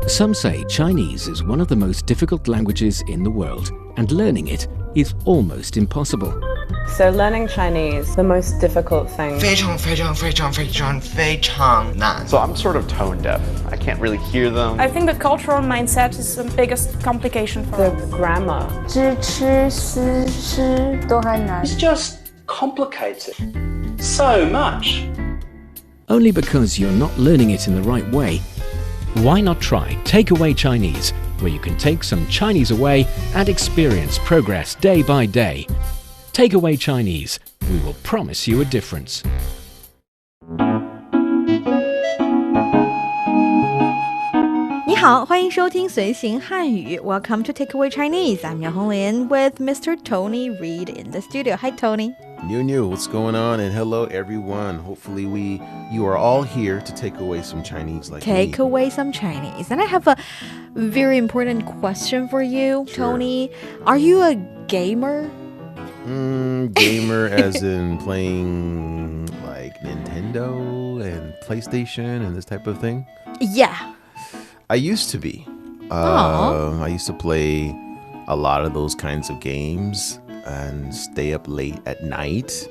Some say Chinese is one of the most difficult languages in the world, and learning it is almost impossible. So learning Chinese, the most difficult thing. 非常非常非常非常非常难 So I'm sort of tone deaf. I can't really hear them. I think the cultural mindset is the biggest complication for The us. grammar. 知吃思诗都还难 It's just complicated so much. Only because you're not learning it in the right way. Why not try Takeaway Chinese, where you can take some Chinese away and experience progress day by day. Takeaway Chinese, we will promise you a difference. 你好，欢迎收听随行汉语 Welcome to Takeaway Chinese. I'm Yang Honglin with Mr. Tony Reed in the studio. Hi, Tony. New, what's going on? And hello, everyone. Hopefully you are all here to take away some Chinese like Take me. away some Chinese. And I have a very important question for you, Sure. Tony. Are you a gamer? Gamer as in playing like Nintendo and PlayStation and this type of thing? Yeah. I used to be. I used to play a lot of those kinds of games and stay up late at night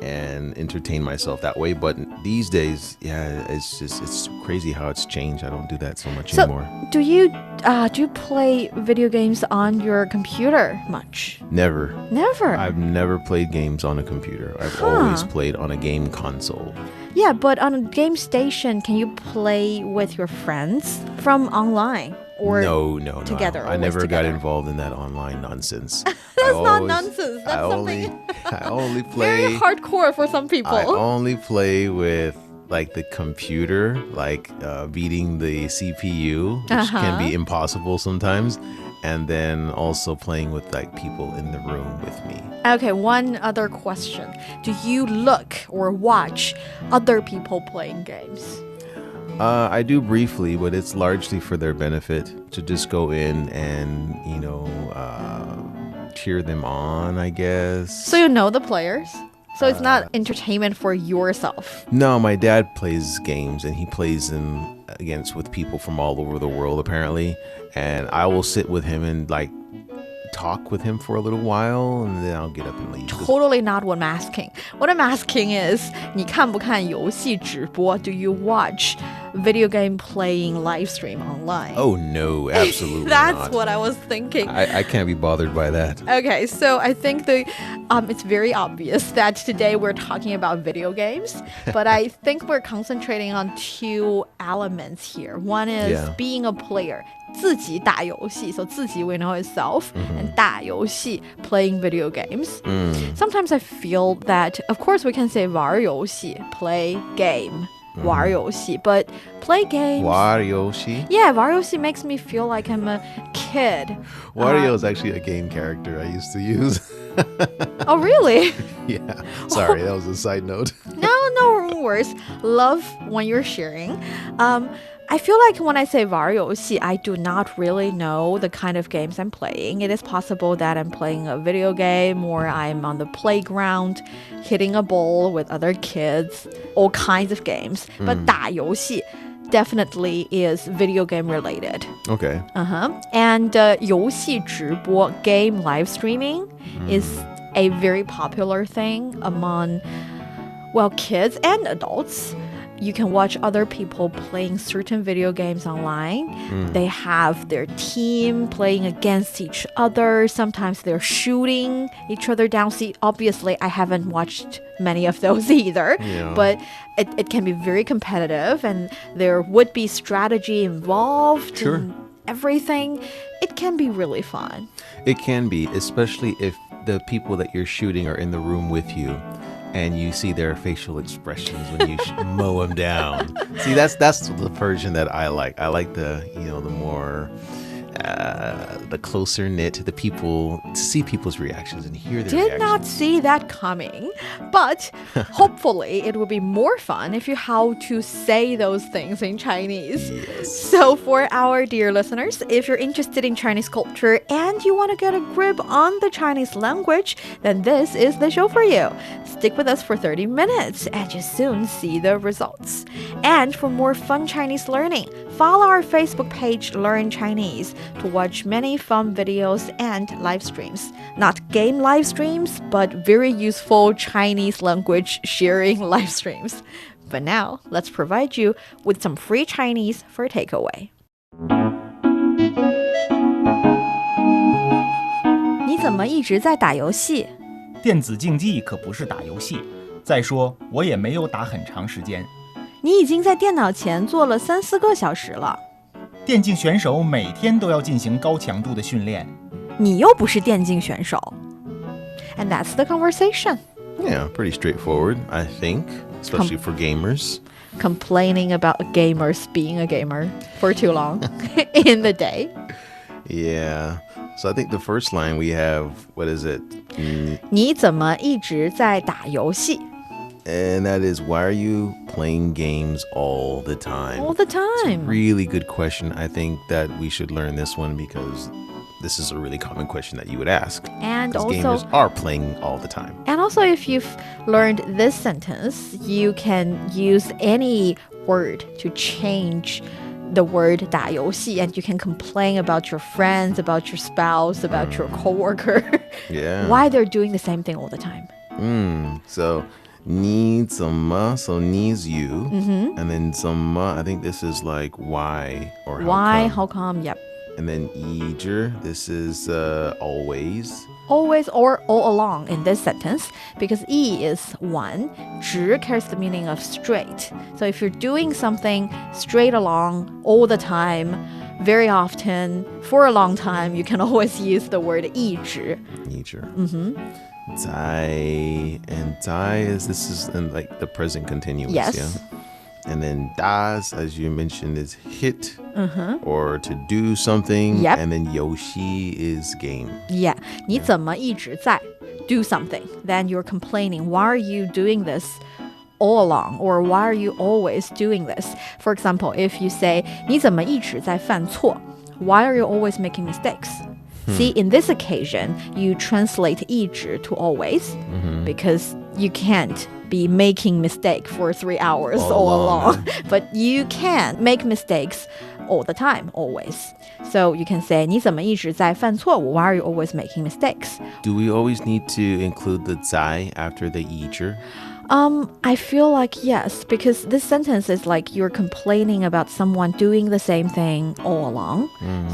and entertain myself that way. But these days, yeah, it's crazy how it's changed. I don't do that so much anymore. Do you play video games on your computer much? Never. Never. I've never played games on a computer. I've always played on a game console. Yeah, but on a game station, can you play with your friends from online? Or No. together, I never got together? involved in that online nonsense. That's not nonsense. That's I only very play. hardcore for some people. I only play with like the computer, like beating the CPU, which can be impossible sometimes, and then also playing with like people in the room with me. Okay, one other question. Do you look or watch other people playing games? I do briefly, but it's largely for their benefit to just go in and, cheer them on, I guess. So you know the players? So it's not entertainment for yourself. No, my dad plays games and he plays them with people from all over the world, apparently. And I will sit with him and like talk with him for a little while and then I'll get up and leave. Totally not what I'm asking. What I'm asking is, 你看不看游戏直播? Do you watch video game playing live stream online? Oh, no, absolutely That's not. what I was thinking. I can't be bothered by that. Okay, so I think it's very obvious that today we're talking about video games, but I think we're concentrating on two elements here. One is being a player, 自己打游戏, so 自己 we know is self, and 打游戏, playing video games. Sometimes I feel that, of course we can say 玩游戏, play game. 玩游戏, but play games. Warioshi? Yeah, 玩游戏 makes me feel like I'm a kid. Wario is actually a game character I used to use. Oh, really? Yeah. Sorry, that was a side note. No worries. Love when you're sharing. I feel like when I say 玩游戏, I do not really know the kind of games I'm playing. It is possible that I'm playing a video game or I'm on the playground hitting a ball with other kids, all kinds of games. But 打游戏 definitely is video game related. Okay. And 游戏直播 game live streaming is a very popular thing among, well, kids and adults. You can watch other people playing certain video games online. They have their team playing against each other. Sometimes they're shooting each other down. See, obviously, I haven't watched many of those either. Yeah. But it can be very competitive and there would be strategy involved. Sure. And everything. It can be really fun. It can be, especially if the people that you're shooting are in the room with you. And you see their facial expressions when you mow them down. See, that's the version that I like. I like the more the closer knit to the people, to see people's reactions and hear their Did reactions. not see that coming, but hopefully it will be more fun if you how to say those things in Chinese. Yes. So for our dear listeners, if you're interested in Chinese culture and you want to get a grip on the Chinese language, then this is the show for you. Stick with us for 30 minutes and you soon see the results. And for more fun Chinese learning, follow our Facebook page Learn Chinese to watch many fun videos and live streams. Not game live streams, but very useful Chinese language sharing live streams. But now, let's provide you with some free Chinese for takeaway. 你怎么一直在打游戏？电子竞技可不是打游戏。再说，我也没有打很长时间。你已经在电脑前坐了3-4个小时了。电竞选手每天都要进行高强度的训练。你又不是电竞选手。And that's the conversation. Yeah, pretty straightforward, I think, especially for gamers. Complaining about gamers being a gamer for too long in the day. Yeah. So I think the first line we have, what is it? 你怎么一直在打游戏？ And that is, why are you playing games all the time? All the It's a time. really good question. I think that we should learn this one because this is a really common question that you would ask. And Because also, gamers are playing all the time. and also, if you've learned this sentence, you can use any word to change the word 打游戏 and you can complain about your friends, about your spouse, about your coworker. Yeah. Why they're doing the same thing all the time. So, 你怎么, so 你 is you. And then 怎么, I think this is like why or how Why? come. How come? Yep. And then 一直, this is always. Always or all along in this sentence because 一 is one, 直 carries the meaning of straight. So if you're doing something straight along all the time, very often, for a long time, you can always use the word 一直. 一直. Zai, and zai this is in like the present continuous. Yes. Yeah? And then das, as you mentioned, is hit or to do something. Yep. And then yoshi is game. Yeah. 你怎么一直在 do something? Then you're complaining. Why are you doing this all along? Or why are you always doing this? For example, if you say 你怎么一直在犯错? Why are you always making mistakes? See, in this occasion, you translate 一直 to always because you can't be making mistake for 3 hours all along. But you can make mistakes all the time, always. So you can say 你怎么一直在犯错误? Why are you always making mistakes? Do we always need to include the zai after the 一直? I feel like yes, because this sentence is like you're complaining about someone doing the same thing all along.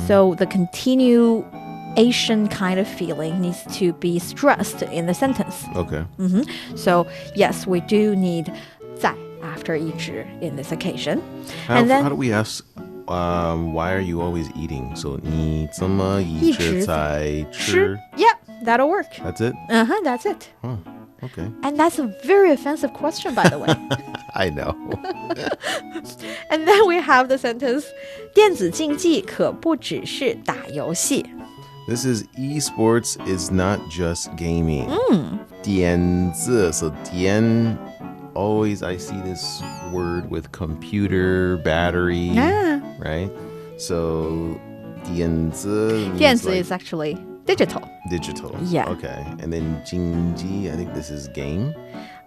So the continuation kind of feeling needs to be stressed in the sentence. Okay. So yes, we do need 在 after 一直 in this occasion. How, And then how do we ask, why are you always eating? So 你怎么一直在吃? Yep, that'll work. That's it? That's it. Oh, okay. And that's a very offensive question, by the way. I know. And then we have the sentence 电子竞技可不只是打游戏. This is esports is not just gaming. 电子, so 电, always I see this word with computer, battery, right? So 电子 means 电子 like is actually digital. digital. Yeah. Okay. And then 竞技, I think this is game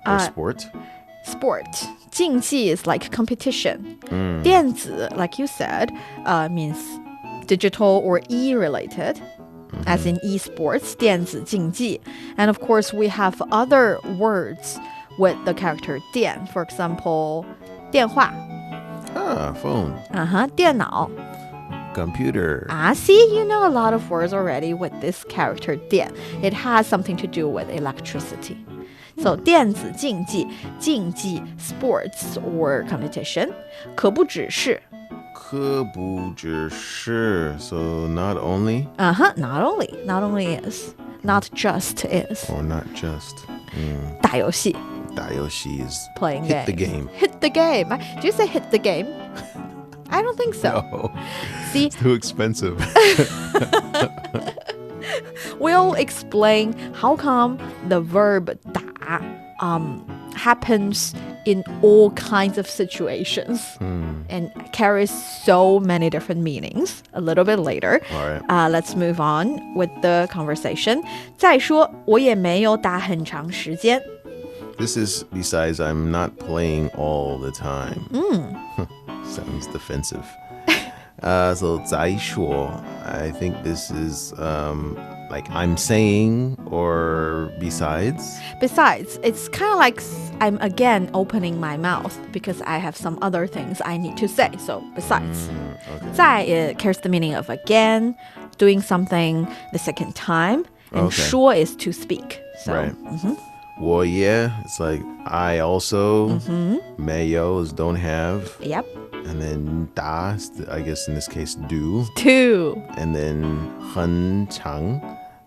or sport. Sport. 竞技 is like competition. 电子, like you said, means digital or e-related. As in esports, 电子竞技. And of course, we have other words with the character 电. For example, 电话. Phone. 电脑. Computer. See, you know a lot of words already with this character 电. It has something to do with electricity. So 电子竞技, 竞技 sports or competition. 可不只是可不只是, so not only? not only is, not just is. Or not just. 打游戏 打游戏 is playing hit the games. game. Hit the game. Did you say hit the game? I don't think so. No, See, it's too expensive. we'll explain how come the verb 打 happens in all kinds of situations and carries so many different meanings a little bit later. All right. Let's move on with the conversation. 再说我也没有打很长时间。 This is besides I'm not playing all the time. Sounds defensive. So 再说, I think this is like I'm saying or besides. Besides, it's kind of like I'm again opening my mouth because I have some other things I need to say. So besides, 再 it carries the meaning of again, doing something the second time, and 说 is to speak. So, Right. Well, yeah, it's like I also. 没有 is don't have. Yep. And then 打 is I guess in this case do. Two. And then 很长.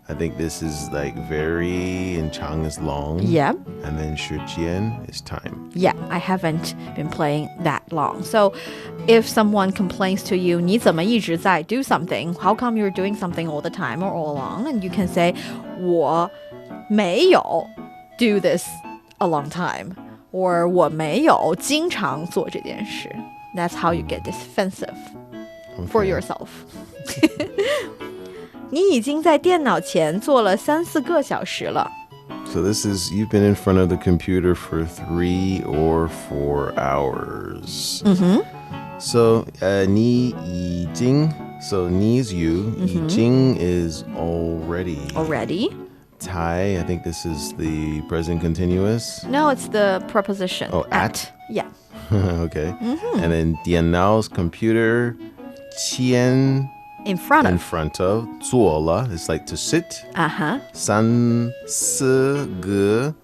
I think this is like very, and 长 is long. Yep. And then 时间 is time. Yeah, I haven't been playing that long. So if someone complains to you, 你怎么一直在 do something? How come you're doing something all the time or all along? And you can say, 我没有 do this a long time. Or 我没有经常做这件事. That's how you get defensive for yourself. 你已经在电脑前坐了3-4个小时了。 So this is, you've been in front of the computer for 3 or 4 hours. So 你已经, so 你 is you, 已经 is already. Already? 才, I think this is the present continuous. No, it's the preposition. Oh, at? Yeah. Okay. And then 电脑 computer, 前 In front of. in front of, 坐了 is like to sit. 三四个,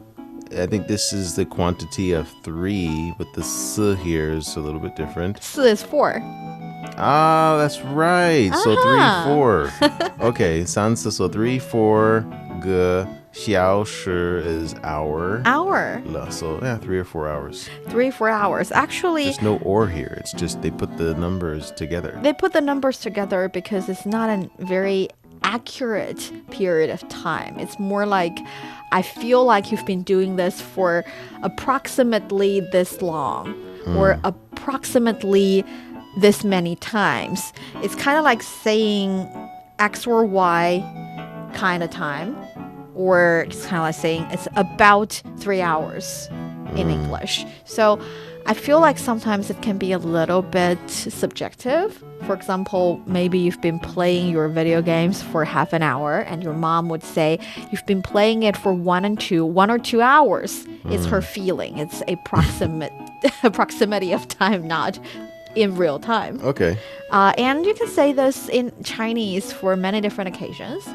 I think this is the quantity of 3, but the 四 here is a little bit different. 4 is 4. Ah, that's right. So 3, 4. Okay, 三四, so 3, 4 个小时 is hour. Hour. So yeah, 3 or 4 hours. 3-4 hours. Actually, There's no or here. It's just they put the numbers together. they put the numbers together because it's not a very accurate period of time. It's more like, I feel like you've been doing this for approximately this long or approximately this many times. It's kind of like saying X or Y kind of time, or it's kind of like saying it's about 3 hours in English. So I feel like sometimes it can be a little bit subjective. For example, maybe you've been playing your video games for half an hour and your mom would say you've been playing it for 1 or 2 hours. It's her feeling. It's a proximity of time, not in real time. Okay. And you can say this in Chinese for many different occasions.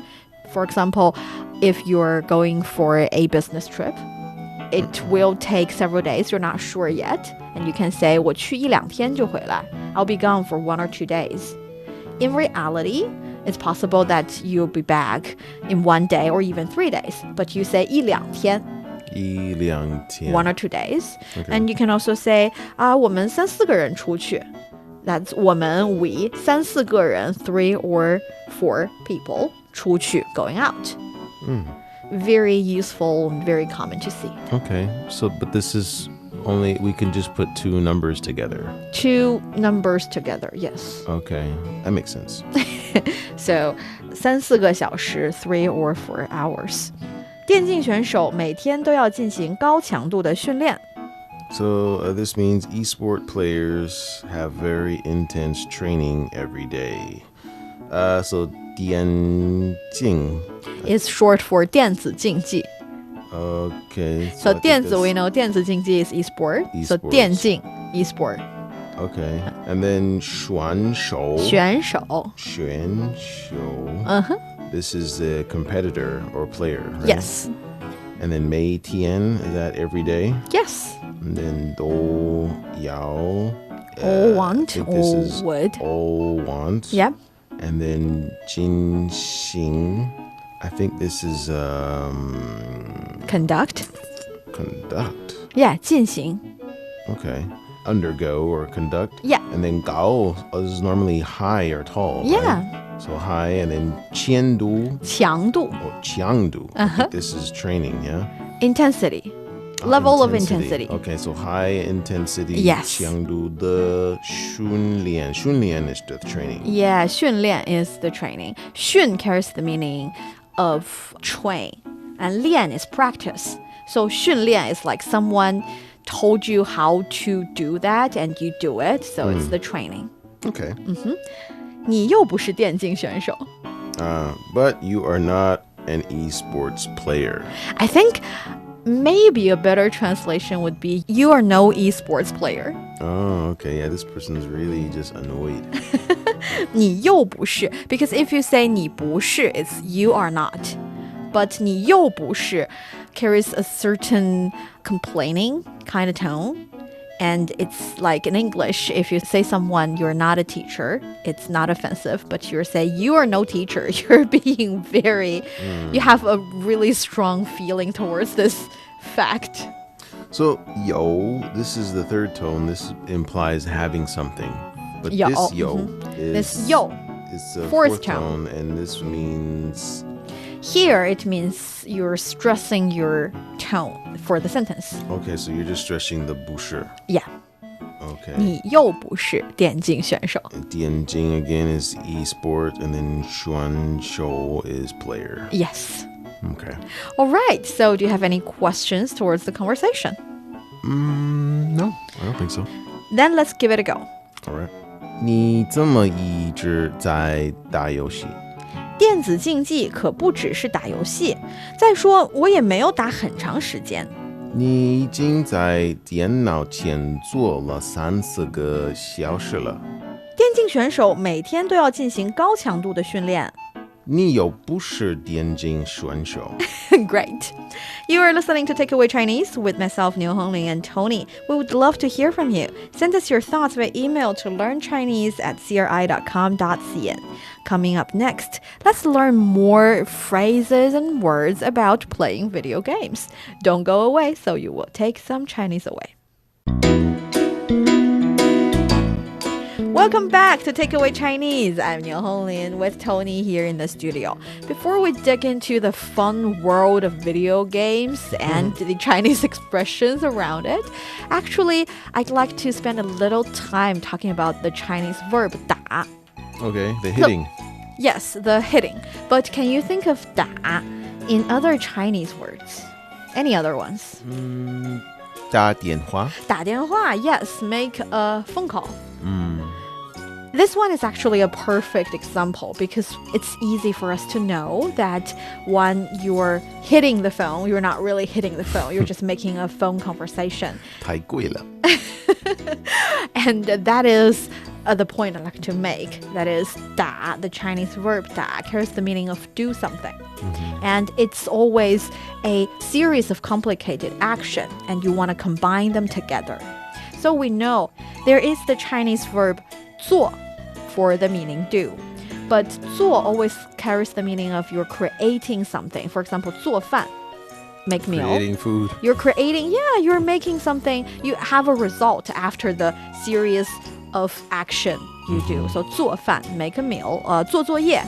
For example, if you're going for a business trip, it will take several days. You're not sure yet. And you can say, 我去1-2天就回来. I'll be gone for 1 or 2 days. In reality, it's possible that you'll be back in 1 day or even 3 days. But you say 1-2天. 1-2天. 1 or 2 days. Okay. And you can also say, 我们3-4个人出去. That's 我们 we 3-4个人 3 or 4 people 出去 going out. Very useful and very common to see. Okay. So, but this is only, we can just put 2 numbers together. 2 numbers together, yes. Okay. That makes sense. So 3-4个小时 3 or 4 hours. 电竞选手每天都要进行高强度的训练. So this means esport players have very intense training every day. So 电竞 is short for 电子竞技. Okay. So I think 电子 that's- we know 电子竞技 is esport. So Esports. 电竞 esport. Okay. And then 选手. 选手. 选手. Uh-huh. This is the competitor or player, right? Yes. And then 每天, is that every day? Yes. And then 都要. All want, I think this all is would. all want. Yep. And then 进行. I think this is Conduct. conduct. Yeah, 进行. Okay. undergo or conduct. Yeah. And then 高 is normally high or tall. Yeah. Right? So high, and then 强度. 强度. Oh, 强度. This is training, yeah? Intensity. Level of intensity. Okay, so high intensity. Yes. 强度的训练. 训练 is the training. Yeah, 训练 is the training. 训 carries the meaning of train, and 练 is practice. So 训练 is like someone told you how to do that and you do it, so it's the training. Okay. 你又不是电竞选手. But you are not an esports player. I think maybe a better translation would be you are no esports player. Oh, okay. Yeah, this person's really just annoyed. 你又不是, because if you say 你不是, it's you are not. But 你又不是 carries a certain complaining kind of tone. And it's like in English, if you say someone you're not a teacher, it's not offensive. But you're saying you are no teacher, you're being very, you have a really strong feeling towards this fact. So, 有, this is the third tone. This implies having something. But 有, this 有 is, this 有 is the fourth fourth tone. And this means... Here, it means you're stressing your tone for the sentence. Okay, so you're just stressing the 不是. Yeah. Okay. 你又不是电竞选手. 电竞 again is e-sport, and then 选手 is player. Yes. Okay. All right. So, do you have any questions towards the conversation? No, I don't think so. Then let's give it a go. All right. 你怎么一直在打游戏？电子竞技可不只是打游戏，再说我也没有打很长时间。你已经在电脑前坐了3-4个小时了。电竞选手每天都要进行高强度的训练。你又不是电竞选手。Great. You are listening to Takeaway Chinese with myself, Niu Hongling, and Tony. We would love to hear from you. Send us your thoughts by email to learnchinese@cri.com.cn. Coming up next, let's learn more phrases and words about playing video games. Don't go away, so you will take some Chinese away. Welcome back to Takeaway Chinese. I'm Niu Honglin with Tony here in the studio. Before we dig into the fun world of video games and the Chinese expressions around it, actually, I'd like to spend a little time talking about the Chinese verb 打. Okay, the hitting. Yes, the hitting. But can you think of 打 in other Chinese words? Any other ones? 打电话. 打电话, yes, make a phone call. This one is actually a perfect example because it's easy for us to know that when you're hitting the phone, you're not really hitting the phone. You're just making a phone conversation. 太贵了. And that is the point I like to make. That is 打, the Chinese verb 打 carries the meaning of do something. And it's always a series of complicated action, and you want to combine them together. So we know there is the Chinese verb 做 for the meaning do. But 做 always carries the meaning of you're creating something. For example, 做饭, make meal. Creating food. You're creating, you're making something. You have a result after the series of action you do. So 做饭, make a meal. 做作业.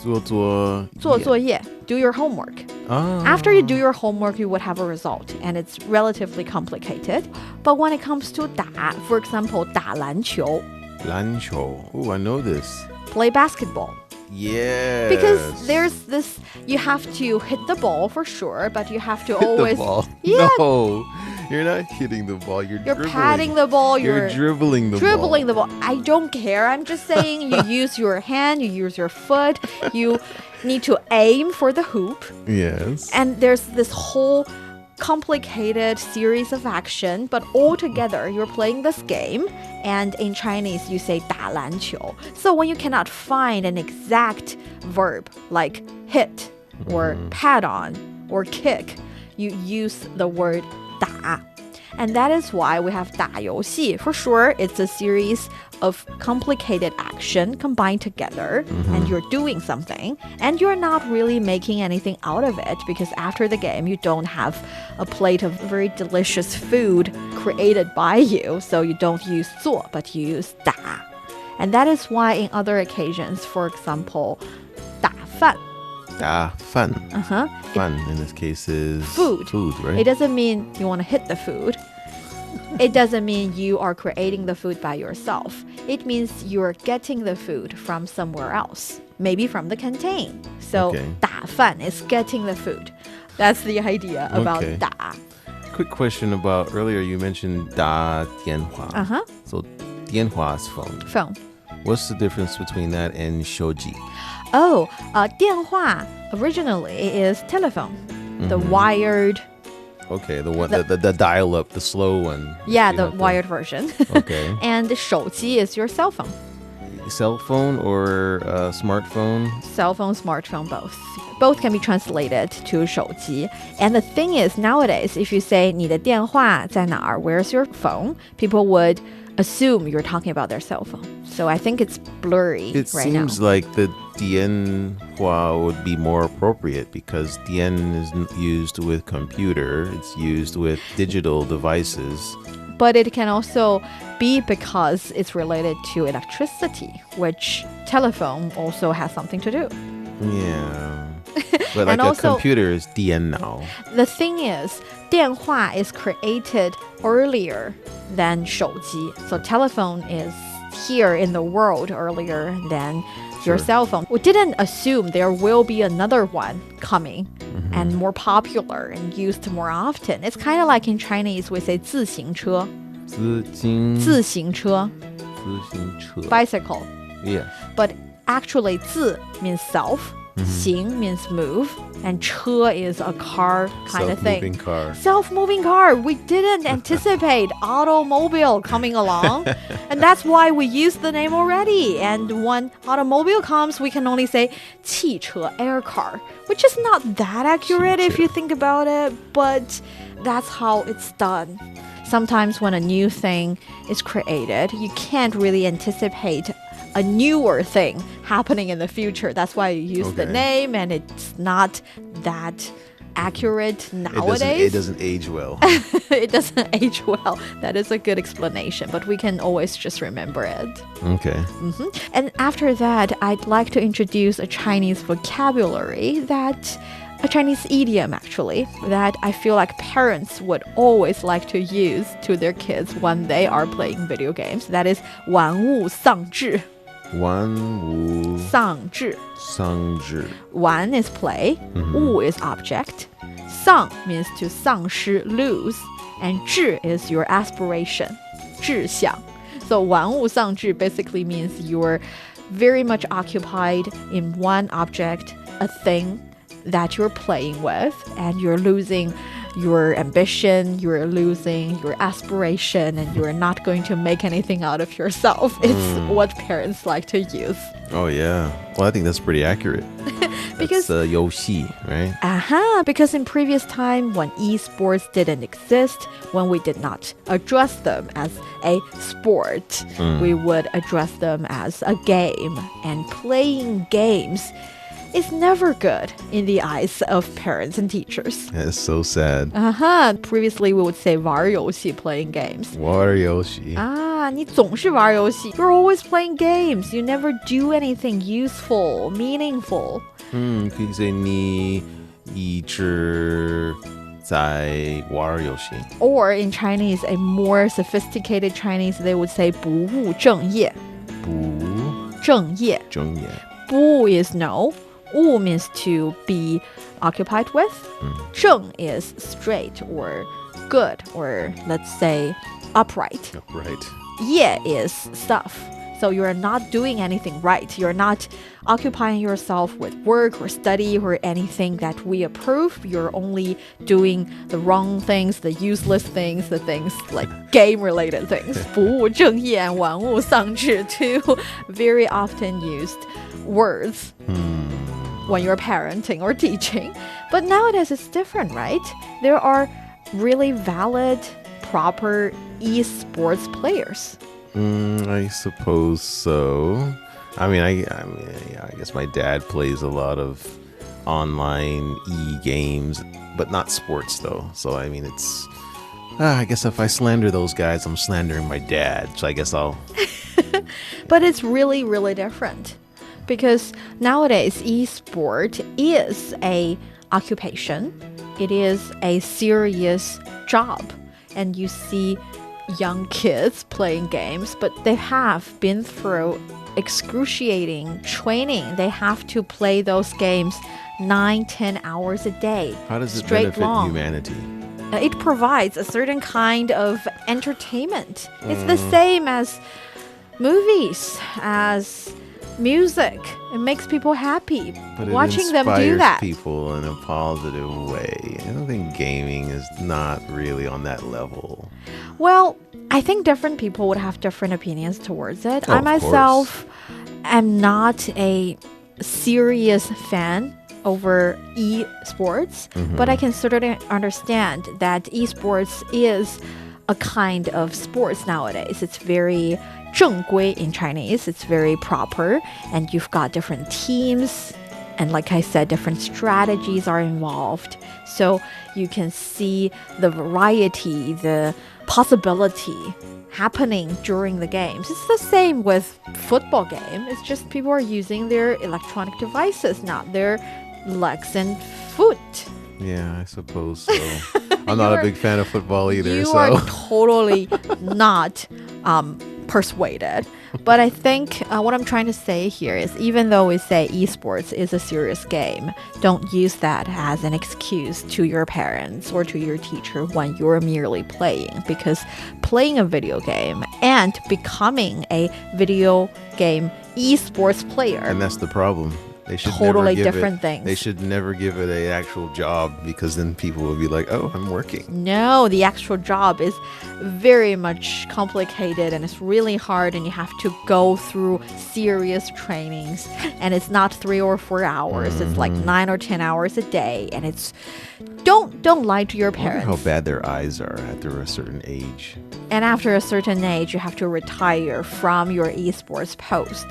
做作业, do your homework. After you do your homework, you would have a result, and it's relatively complicated. But when it comes to 打, for example, 打篮球. 篮球. Oh, I know this. Play basketball. Yeah. Because there's this, you have to hit the ball for sure, but you have to always... the ball. Yeah. No, you're not hitting the ball. You're dribbling. Patting the ball. You're dribbling the ball. Dribbling the ball. I don't care. I'm just saying you use your hand, you use your foot, you need to aim for the hoop. Yes. And there's this whole complicated series of action, but all together you're playing this game, and in Chinese you say 打篮球. So when you cannot find an exact verb like hit or pat on or kick, you use the word 打. And that is why we have 打游戏. For sure, it's a series of complicated action combined together, and you're doing something, and you're not really making anything out of it because after the game you don't have a plate of very delicious food created by you, so you don't use 做 but you use 打. And that is why in other occasions, for example, 打饭. 打饭. Uh-huh. 饭 in this case is food, right? It doesn't mean you want to hit the food. It doesn't mean you are creating the food by yourself. It means you're getting the food from somewhere else, maybe from the canteen. So 打饭 is getting the food. That's the idea about 打. Quick question about earlier you mentioned 打电话. So 电话 is phone. What's the difference between that and 手机? Oh, 电话 originally is telephone, the wired. Okay, the dial up, the slow one. Yeah, the wired version. Okay. And 手机 is your cell phone. Cell phone or smartphone? Cell phone, smartphone, both. Both can be translated to 手机. And the thing is, nowadays, if you say 你的电话在哪儿, where's your phone? People would assume you're talking about their cell phone. So I think it's blurry It right now. seems like the 电话 would be more appropriate because 电 is used with computer. It's used with digital devices. But it can also be because it's related to electricity, which telephone also has something to do. Yeah. But like And a also, computer is 电脑. The thing is, 电话 is created earlier than 手机. So telephone is here in the world earlier than your cell phone. We didn't assume there will be another one coming and more popular and used more often. It's kind of like in Chinese we say 自行车. 自行车. Bicycle. Yeah. But actually 自 means self, 行 means move, and 车 is a car kind of thing. Self-moving car. Self-moving car. We didn't anticipate automobile coming along. And that's why we use the name already. And when automobile comes, we can only say 汽车, air car, which is not that accurate if you think about it, but that's how it's done. Sometimes when a new thing is created, you can't really anticipate a newer thing happening in the future. That's why you use the name, and it's not that accurate nowadays. It doesn't age well. It doesn't age well. That is a good explanation, but we can always just remember it. Okay. And after that, I'd like to introduce a Chinese vocabulary a Chinese idiom actually, that I feel like parents would always like to use to their kids when they are playing video games. That is 玩物丧志. 玩物丧志. 丧志. 玩 is play, 物 is object, 丧 means to 丧失, lose, and 志 is your aspiration, 志向. So 玩物丧志 basically means you're very much occupied in one object, a thing that you're playing with, and you're losing your ambition, you're losing your aspiration, and you're not going to make anything out of yourself. It's what parents like to use. Oh, yeah. Well, I think that's pretty accurate. Because that's 游戏, right? Because in previous time, when esports didn't exist, when we did not address them as a sport, we would address them as a game. And playing games is never good in the eyes of parents and teachers. That's so sad. Previously, we would say 玩游戏, playing games. 玩游戏. 你总是玩游戏. You're always playing games. You never do anything useful, meaningful. 可以 say 你一直在玩游戏. Or in Chinese, a more sophisticated Chinese, they would say 不务正业. 不正业. 正业. 不 is no. 务 means to be occupied with. 正 is straight or good, or let's say upright. Right. 业 is stuff. So you're not doing anything right. You're not occupying yourself with work or study or anything that we approve. You're only doing the wrong things, the useless things, the things like game-related things. 不务正业 and 玩物丧志, two very often used words when you're parenting or teaching. But nowadays it's different, right? There are really valid, proper esports players. I suppose so. I mean, I guess my dad plays a lot of online e-games, but not sports though. So I mean, it's I guess if I slander those guys, I'm slandering my dad. So I guess I'll. But it's really, really different because nowadays e-sport is a occupation. It is a serious job, and you see young kids playing games, but they have been through excruciating training. They have to play those games 9-10 hours a day. How does it straight benefit long. humanity? It provides a certain kind of entertainment. It's the same as movies, as music. It makes people happy. But watching it them do inspires that. people in a positive way. I don't think gaming is not really on that level. Well, I think different people would have different opinions towards it. I Of myself am not a serious fan over esports, but I can certainly understand that esports is a kind of sports nowadays. It's very 正规 in Chinese. It's very proper, and you've got different teams. And like I said, different strategies are involved. So you can see the variety, the possibility happening during the games. It's the same with football game. It's just people are using their electronic devices, not their legs and foot. Yeah, I suppose so. I'm not a big fan of football either. You so. are totally not persuaded. But I think what I'm trying to say here is even though we say esports is a serious game, don't use that as an excuse to your parents or to your teacher when you're merely playing. Because playing a video game and becoming a video game esports player. And that's the problem. They should totally never give different it, things. They should never give it an actual job because then people will be like, oh, I'm working. No, the actual job is very much complicated and it's really hard and you have to go through serious trainings and it's not 3 or 4 hours. It's like 9 or 10 hours a day and it's don't lie to your I wonder parents. how bad their eyes are after a certain age. And after a certain age, you have to retire from your esports post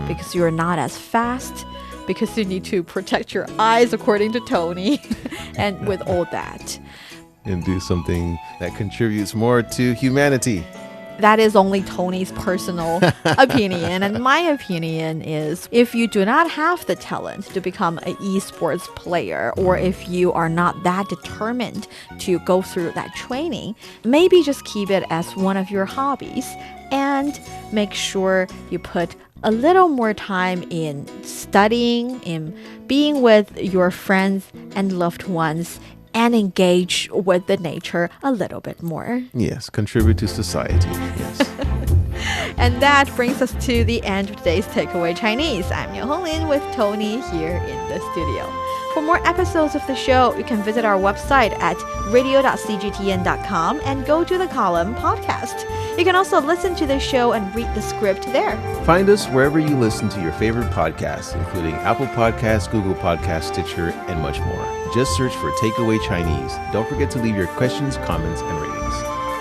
because you're not as fast, because you need to protect your eyes according to Tony and with all that. And do something that contributes more to humanity. That is only Tony's personal opinion. And my opinion is if you do not have the talent to become an esports player, or if you are not that determined to go through that training, maybe just keep it as one of your hobbies and make sure you put a little more time in studying, in being with your friends and loved ones, and engage with the nature a little bit more. Yes, contribute to society. Yes. And that brings us to the end of today's Takeaway Chinese. I'm Yo Honglin with Tony here in the studio. For more episodes of the show, you can visit our website at radio.cgtn.com and go to the column podcast. You can also listen to the show and read the script there. Find us wherever you listen to your favorite podcasts, including Apple Podcasts, Google Podcasts, Stitcher, and much more. Just search for Takeaway Chinese. Don't forget to leave your questions, comments, and ratings.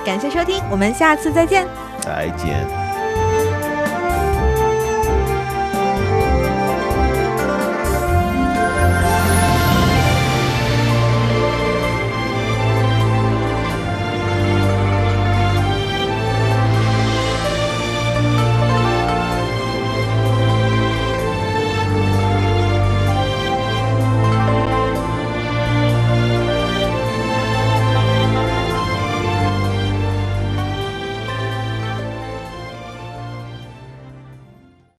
感谢收听，我们下次再见。再见。